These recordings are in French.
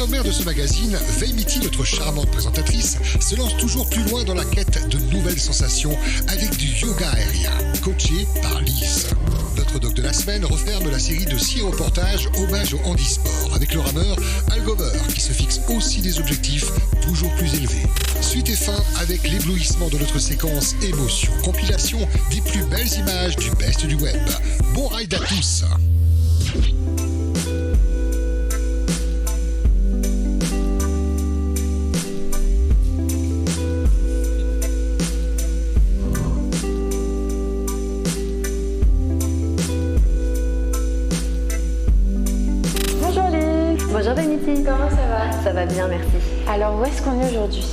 sommaire de ce magazine, Veimiti, notre charmante présentatrice, se lance toujours plus loin dans la quête de nouvelles sensations avec du yoga aérien, coaché par Lise. Notre doc de la semaine referme la série de 6 reportages hommage au handisport avec le rameur Al Gover qui se fixe aussi des objectifs toujours plus élevés. Suite et fin avec l'éblouissement de notre séquence émotion, compilation des plus belles images du best du web. Bon ride à tous! Bonjour Veimiti. Comment ça va? Ça va bien, merci. Alors où est-ce qu'on est aujourd'hui?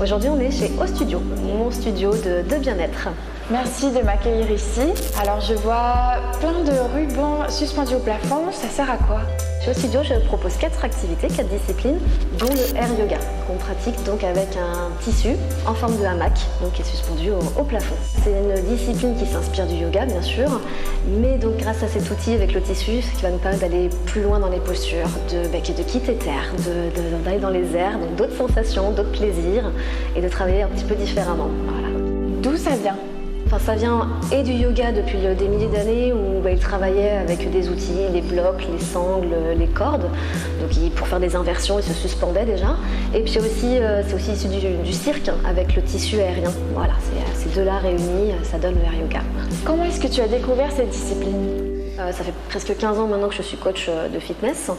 Aujourd'hui on est chez O Studio, mon studio de bien-être. Merci de m'accueillir ici. Alors je vois plein de rubans suspendus au plafond, ça sert à quoi? Chez O Studio, je propose 4 activités, 4 disciplines, dont le air yoga, qu'on pratique donc avec un tissu en forme de hamac, donc qui est suspendu au plafond. C'est une discipline qui s'inspire du yoga, bien sûr, mais donc grâce à cet outil avec le tissu, ce qui va nous permettre d'aller plus loin dans les postures, de quitter terre, d'aller dans les airs, donc d'autres sensations, d'autres plaisirs, et de travailler un petit peu différemment. Voilà. D'où ça vient? Enfin, ça vient et du yoga depuis des milliers d'années où il travaillait avec des outils, les blocs, les sangles, les cordes. Donc pour faire des inversions, il se suspendait déjà. Et puis aussi, c'est aussi issu du cirque avec le tissu aérien. Voilà, ces deux-là réunis, ça donne le air yoga. Comment est-ce que tu as découvert cette discipline? Ça fait presque 15 ans maintenant que je suis coach de fitness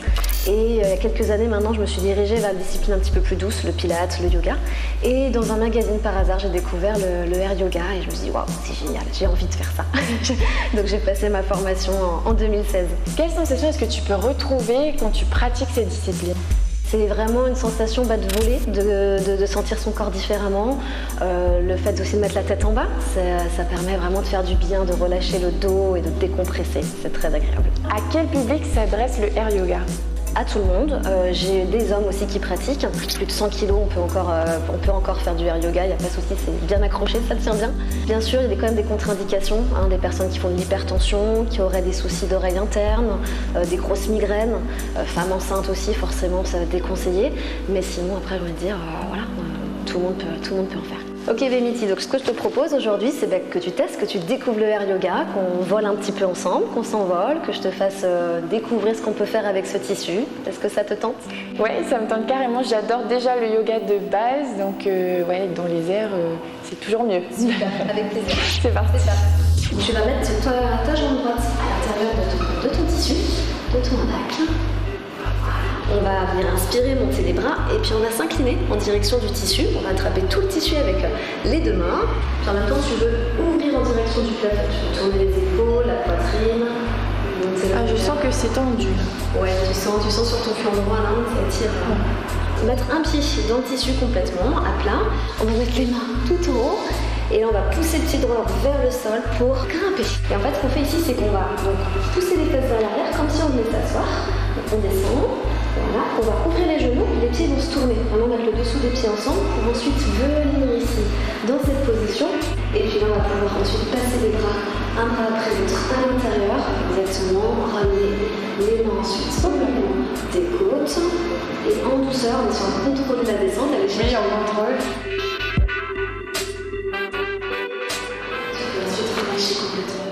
et il y a quelques années maintenant je me suis dirigée vers une discipline un petit peu plus douce, le pilates, le yoga, et dans un magazine par hasard j'ai découvert le air yoga et je me suis dit waouh, c'est génial, j'ai envie de faire ça. Donc j'ai passé ma formation en 2016. Quelle sensation est-ce que tu peux retrouver quand tu pratiques cette discipline? C'est vraiment une sensation de voler, de sentir son corps différemment. Le fait aussi de mettre la tête en bas, ça permet vraiment de faire du bien, de relâcher le dos et de décompresser. C'est très agréable. À quel public s'adresse le air yoga? À tout le monde. J'ai des hommes aussi qui pratiquent. Plus de 100 kilos, on peut encore faire du air yoga, il n'y a pas de souci, c'est bien accroché, ça tient bien. Bien sûr, il y a quand même des contre-indications, des personnes qui font de l'hypertension, qui auraient des soucis d'oreille interne, des grosses migraines, femmes enceintes aussi, forcément, ça va être déconseillé. Mais sinon, après, je veux dire, voilà, tout le monde peut en faire. Ok Veimiti, donc ce que je te propose aujourd'hui, c'est que tu testes, que tu découvres le air yoga, qu'on vole un petit peu ensemble, qu'on s'envole, que je te fasse découvrir ce qu'on peut faire avec ce tissu. Est-ce que ça te tente? Ouais, ça me tente carrément. J'adore déjà le yoga de base, donc ouais, dans les airs, c'est toujours mieux. Super, avec plaisir. C'est parti. Tu vas mettre ta jambe droite à l'intérieur de ton tissu, de ton hamac. On va venir inspirer, monter les bras et puis on va s'incliner en direction du tissu. On va attraper tout le tissu avec les deux mains. Puis en même temps, tu veux ouvrir en direction du plafond. Tu veux tourner les épaules, la poitrine. Je sens que c'est tendu. Ouais, tu sens sur ton flanc droit là, ça tire. Mettre un pied dans le tissu complètement, à plat. On va mettre les mains tout en haut. Et là, on va pousser le pied droit vers le sol pour grimper. Et en fait, ce qu'on fait ici, c'est qu'on va donc pousser les fesses vers l'arrière comme si on venait s'asseoir. Donc on descend. Voilà, on va ouvrir les genoux, les pieds vont se tourner, vraiment mettre le dessous des pieds ensemble pour ensuite venir ici dans cette position. Et puis là, on va pouvoir ensuite passer les bras un bras après l'autre à l'intérieur, exactement, ramener les mains ensuite simplement des côtes et en douceur, on est sur le contrôle de la descente, aller chercher en contrôle. Tu peux ensuite relâcher complètement.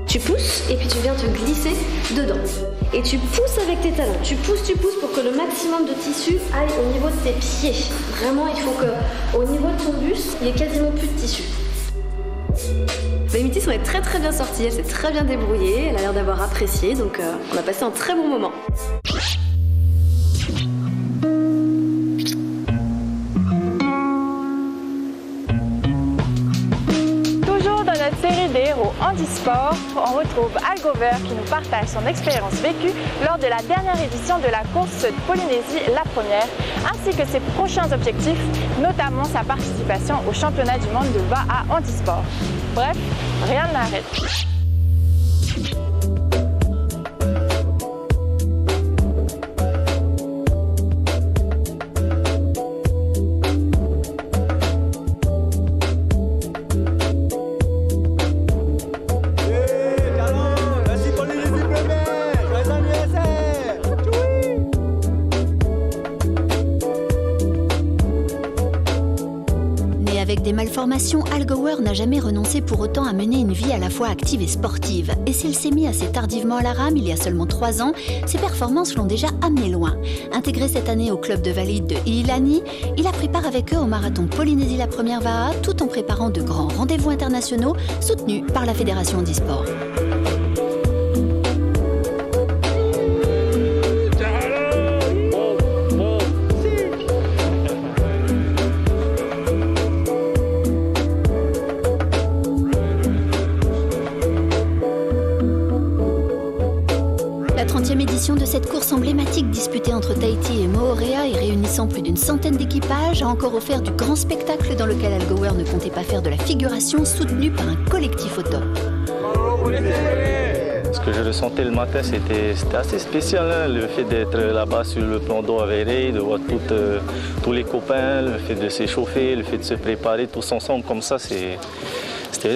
Tu pousses et puis tu viens te glisser dedans. Et tu pousses avec tes talons. Tu pousses pour que le maximum de tissu aille au niveau de tes pieds. Vraiment, il faut qu'au niveau de ton buste, il n'y ait quasiment plus de tissu. Veimiti s'en est très très bien sortie. Elle s'est très bien débrouillée. Elle a l'air d'avoir apprécié. Donc on a passé un très bon moment. Série des héros handisport, on retrouve Al Gover qui nous partage son expérience vécue lors de la dernière édition de la course de Polynésie, la première, ainsi que ses prochains objectifs, notamment sa participation au championnat du monde de bas à handisport. Bref, rien ne l'arrête. information, Al Gower n'a jamais renoncé pour autant à mener une vie à la fois active et sportive. Et s'il s'est mis assez tardivement à la rame, il y a seulement 3 ans, ses performances l'ont déjà amené loin. Intégré cette année au club de valides de Iilani, il a pris part avec eux au marathon Polynésie la première Va'a, tout en préparant de grands rendez-vous internationaux soutenus par la Fédération handisport. La 30e édition de cette course emblématique disputée entre Tahiti et Moorea et réunissant plus d'une centaine d'équipages a encore offert du grand spectacle dans lequel Al Gower ne comptait pas faire de la figuration, soutenu par un collectif au top. Ce que je ressentais le matin, c'était assez spécial, hein, le fait d'être là-bas sur le plan d'eau à Veirei, de voir tous les copains, le fait de s'échauffer, le fait de se préparer tous ensemble comme ça, c'était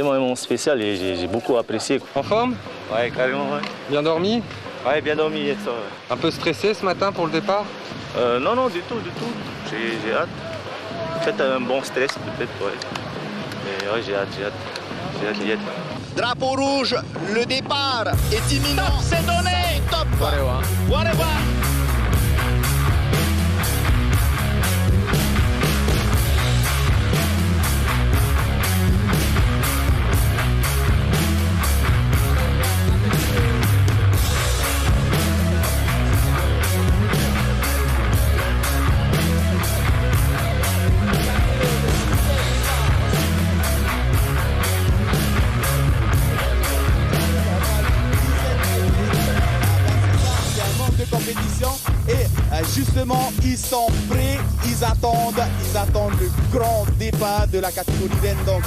vraiment spécial et j'ai beaucoup apprécié. En forme? Ouais, carrément, ouais. Bien dormi? Ouais, bien dormi et ça. Ouais. Un peu stressé ce matin pour le départ? Non, du tout. J'ai hâte. Peut-être un bon stress, peut-être, ouais. Mais ouais, j'ai hâte d'y être. Drapeau rouge, le départ est imminent. Top, c'est donné, top. Whatever. Justement, ils sont prêts, ils attendent le grand départ de la catégorie Ren, donc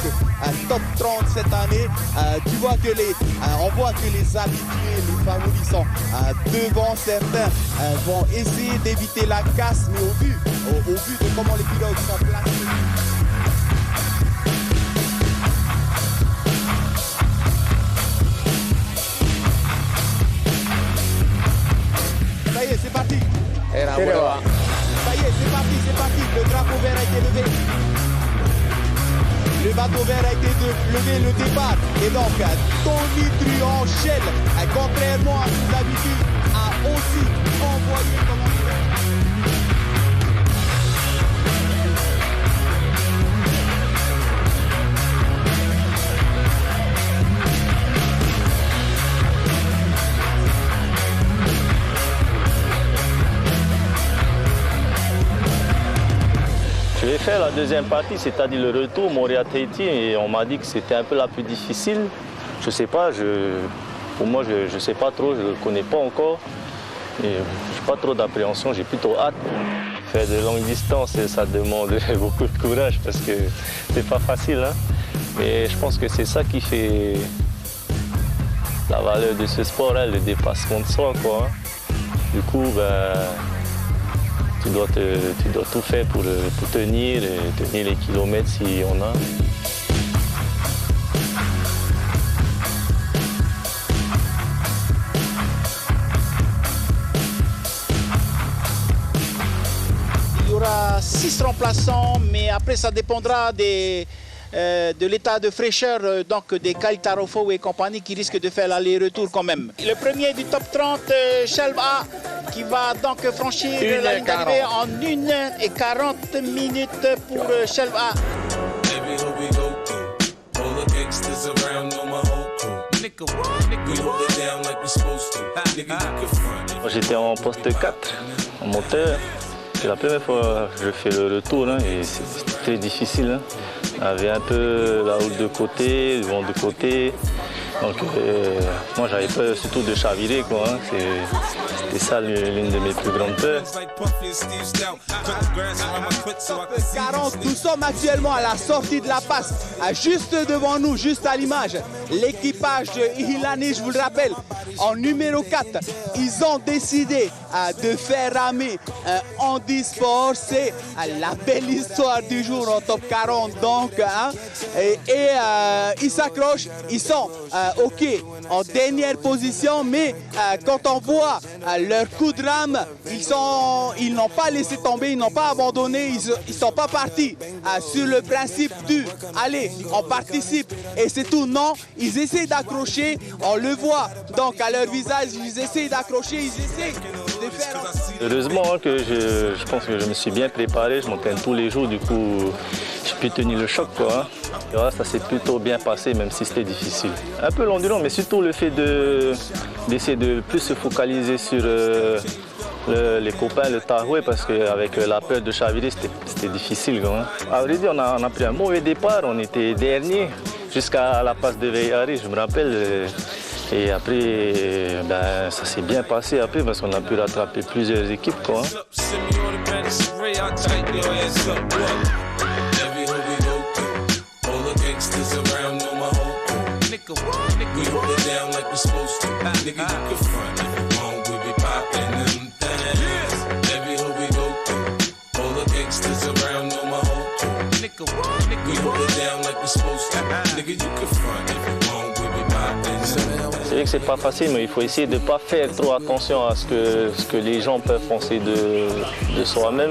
top 30 cette année. On voit que les habitués, les favoris sont devant. Certains vont essayer d'éviter la casse, mais au vu de comment les pilotes sont placés. Ça y est, c'est parti. Ça y est, c'est parti, le drapeau vert a été levé. Le bateau vert a été levé, le départ. Et donc, Tony Dru enchaîne, contrairement à ses habitudes, a aussi envoyé comment il fait. Je vais faire la deuxième partie, c'est-à-dire le retour Moorea-Tahiti, et on m'a dit que c'était un peu la plus difficile. Je sais pas, pour moi je sais pas trop, je ne le connais pas encore. Je n'ai pas trop d'appréhension, j'ai plutôt hâte. Faire de longues distances, ça demande beaucoup de courage parce que c'est pas facile. Hein. Mais je pense que c'est ça qui fait la valeur de ce sport, hein, le dépassement de soi, quoi. Du coup, tu dois tout faire pour tenir les kilomètres si on a. Il y aura 6 remplaçants, mais après ça dépendra de l'état de fraîcheur donc des Kyle Tarofo et compagnie qui risquent de faire l'aller-retour quand même. Le premier du top 30, Shelva, qui va donc franchir la ligne d'arrivée en 1 h 40 pour Shelva. J'étais en poste 4, en moteur. C'est la première fois que je fais le retour, hein, et c'est très difficile. Hein. Il y avait un peu la route de côté, le vent de côté. Donc moi j'avais peur surtout de chavirer, quoi. Hein. C'était ça l'une de mes plus grandes peurs. 40, nous sommes actuellement à la sortie de la passe, juste devant nous, juste à l'image. l'équipage de Ihilani, je vous le rappelle, en numéro 4, ils ont décidé de faire ramer Handisport. C'est la belle histoire du jour en top 40. Donc, ils s'accrochent, ils sont OK en dernière position, mais quand on voit leur coup de rame, ils n'ont pas laissé tomber, ils n'ont pas abandonné, ils ne sont pas partis sur le principe du « allez, on participe et c'est tout ». Non, ils essaient d'accrocher, on le voit donc à leur visage, ils essaient d'accrocher, ils essaient de faire... Heureusement que je pense que je me suis bien préparé, je m'entraîne tous les jours, du coup j'ai pu tenir le choc, quoi. Et voilà, ça s'est plutôt bien passé, même si c'était difficile. Un peu l'endurance, mais surtout le fait d'essayer de plus se focaliser sur les copains, le Taroué, parce qu'avec la peur de chavirer, c'était difficile. Hein. À vrai dire, on a pris un mauvais départ, on était dernier jusqu'à la passe de Veillari, je me rappelle. Et après, ça s'est bien passé après parce qu'on a pu rattraper plusieurs équipes, quoi. C'est vrai que c'est pas facile, mais il faut essayer de ne pas faire trop attention à ce que les gens peuvent penser de soi-même,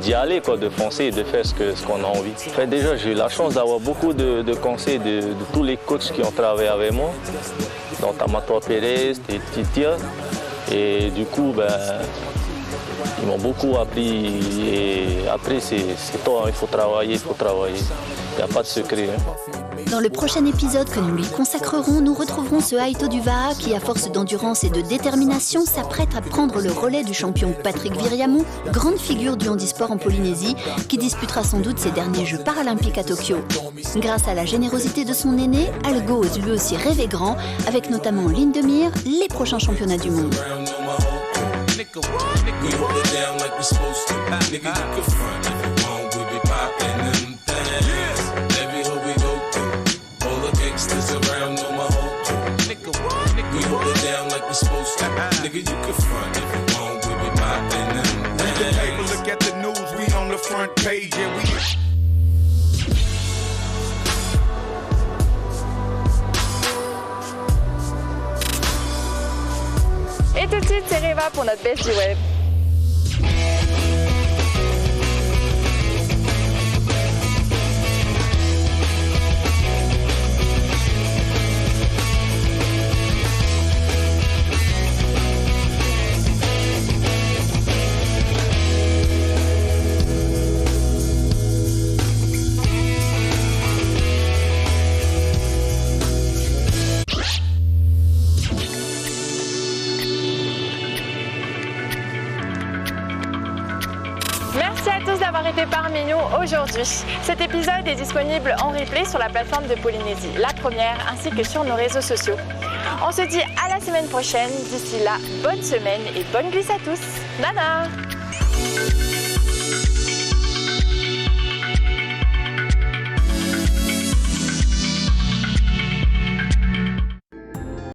d'y aller, quoi, de foncer et de faire ce qu'on a envie. En fait, déjà, j'ai eu la chance d'avoir beaucoup de conseils de tous les coachs qui ont travaillé avec moi, dont Amato Pérez et Titia. Et du coup, ils m'ont beaucoup appris. Et après, c'est toi, il faut travailler, Il n'y a pas de secret. Hein. Dans le prochain épisode que nous lui consacrerons, nous retrouverons ce Haito du Vaha qui, à force d'endurance et de détermination, s'apprête à prendre le relais du champion Patrick Viriamou, grande figure du handisport en Polynésie, qui disputera sans doute ses derniers Jeux paralympiques à Tokyo. Grâce à la générosité de son aîné, Algo ose lui aussi rêver grand, avec notamment en ligne de mire les prochains championnats du monde. Et tout de suite, c'est Reva pour notre Best du Web. Merci à tous d'avoir été parmi nous aujourd'hui. Cet épisode est disponible en replay sur la plateforme de Polynésie, la première, ainsi que sur nos réseaux sociaux. On se dit à la semaine prochaine. D'ici là, bonne semaine et bonne glisse à tous. Nana!